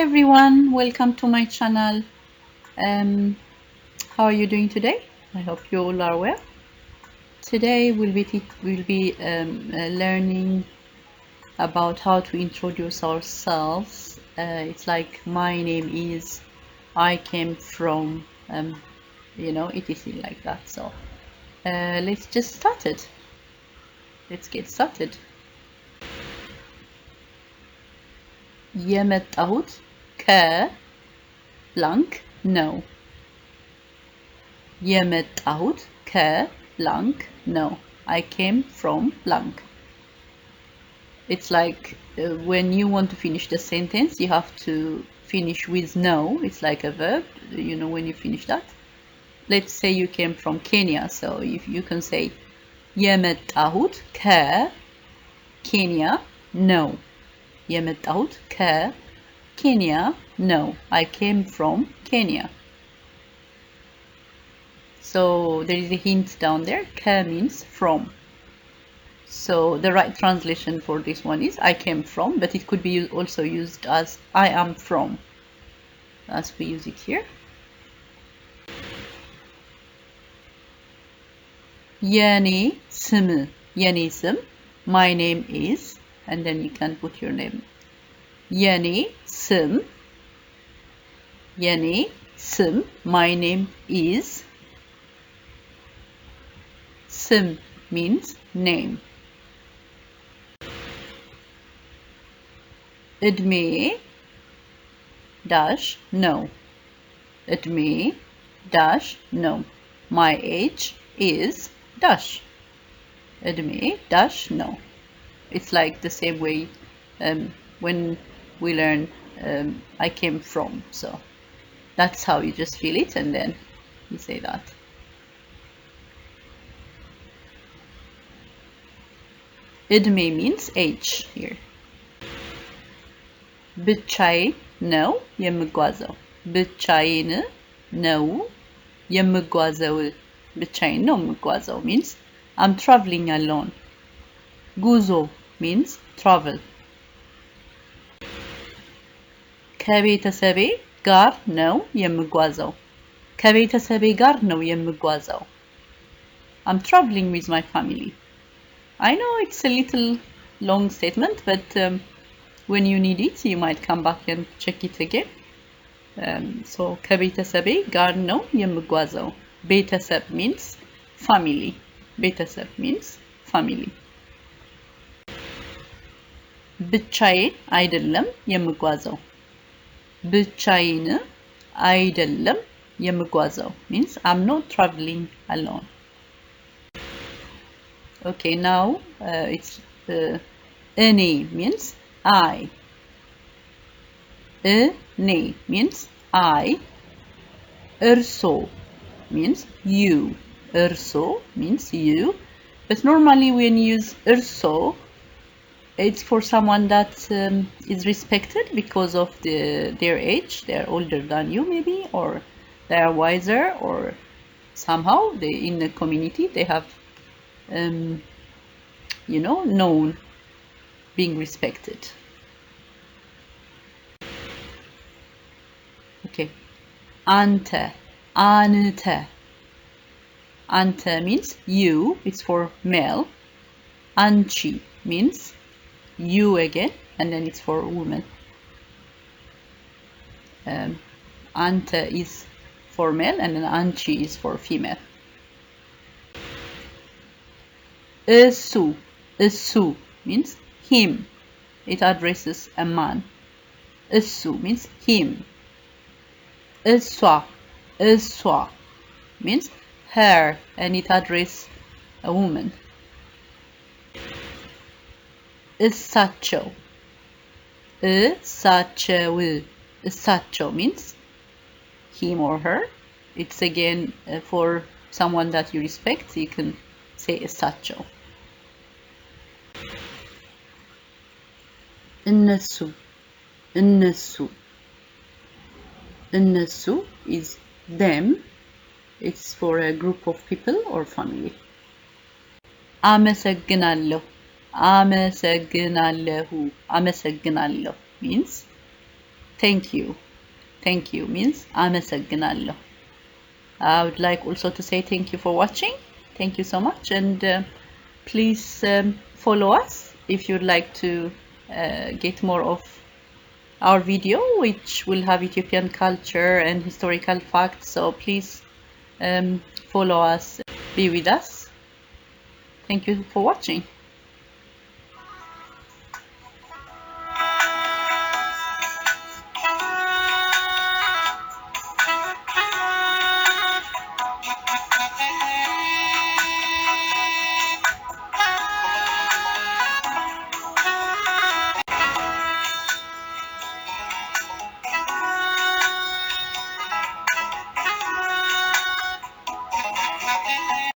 everyone, welcome to my channel. How are you doing today? I hope you all are well. Today we'll be learning about how to introduce ourselves. It's like my name is, I came from, etc. like that. So let's just start it. Let's get started. የመጣሁት ከብላንክ ነው። የመጣሁት ከብላንክ ነው። I came from blank. It's like when you want to finish the sentence, you have to finish with no. It's like a verb, when you finish that. Let's say you came from Kenya, so if you can say የመጣሁት ከኬንያ ነው. የመጣሁት ከኬንያ ነው. I came from Kenya. So there is a hint down there. Ke means from. So the right translation for this one is I came from, but it could be also used as I am from, as we use it here. የኔ ስም, የኔ ስም, my name is, and then you can put your name. የኔ ስም, የኔ ስም, my name is. ስም means name. እድሜዬ dash ነው. እድሜዬ dash ነው. My age is dash. እድሜዬ dash ነው. It's like the same way when we learn I came from. So that's how you just feel it and then you say that. እድሜ means age here. ብቻዬን ነው የምጓዘው. ብቻዬን ነው የምጓዘው. ብቻዬን ነው የምጓዘው means I'm traveling alone. ጉዞ means travel. ከቤተሰቤ ጋር ነው የምጓዘው. ከቤተሰቤ ጋር ነው የምጓዘው. I'm traveling with my family. I know it's a little long statement, but when you need it, you might come back and check it again. So ከቤተሰቤ ጋር ነው የምጓዘው. ቤተሰብ means family. ቤተሰብ means family. ብቻዬን አይደለም የምጓዘው. ብቻዬን አይደለም የምጓዘው means I'm not traveling alone. Okay, now it's እኔ means I. እኔ means I. እርሶ means you. እርሶ means you. But normally when you use እርሶ, it's for someone that is respected because of their age. They're older than you maybe, or they are wiser, or somehow in the community they have known being respected. Okay, ante, ante. Ante means you, it's for male. Anchi means you again, and then it's for women. Ante is for male, and then anchi is for female. Issu, issu means him. It addresses a man. Issu means him. Iswa, iswa means her, and it addresses a woman. እሳቸው, እሳቸው, እሳቸው means him or her. It's again for someone that you respect. You can say እሳቸው. እነሱ, እነሱ, እነሱ is them. It's for a group of people or family. አመሰግናለሁ, አመሰግናለሁ, አመሰግናለሁ means Thank you means አመሰግናለሁ. I would like also to say thank you for watching. Thank you so much, and please follow us if you'd like to get more of our video, which will have Ethiopian culture and historical facts. So please follow us, be with us. Thank you for watching.